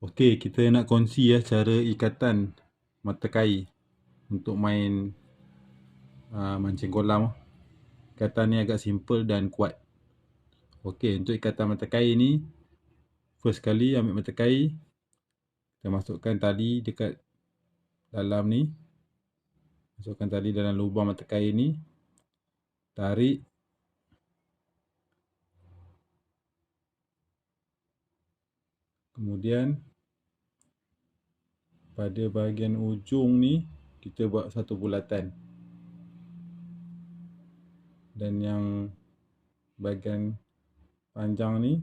Okey, kita nak kongsi cara ikatan mata kail untuk main mancing kolam. Ikatan ni agak simple dan kuat. Okey, untuk ikatan mata kail ni, first kali ambil mata kail, kita masukkan tali dekat dalam ni. Masukkan tali dalam lubang mata kail ni. Tarik. Kemudian pada bahagian ujung ni kita buat satu bulatan. Dan yang bahagian panjang ni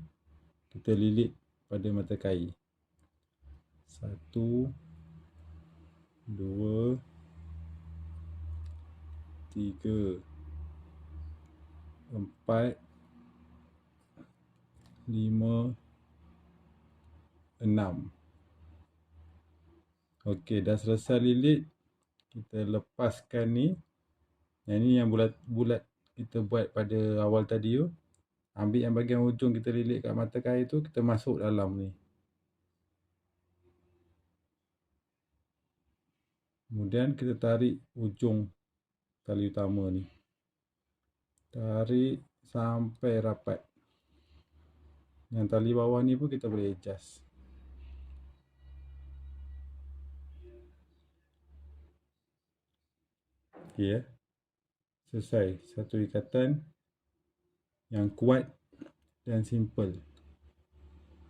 kita lilit pada mata kail. 1, 2, 3, 4, 5, 6. Okey, dah selesai lilit, kita lepaskan ni. Yang ni yang bulat-bulat kita buat pada awal tadi tu. Ambil yang bahagian ujung kita lilit kat mata kail tu, kita masuk dalam ni. Kemudian kita tarik ujung tali utama ni. Tarik sampai rapat. Yang tali bawah ni pun kita boleh adjust. Okey ya. Selesai. Satu ikatan yang kuat dan simple.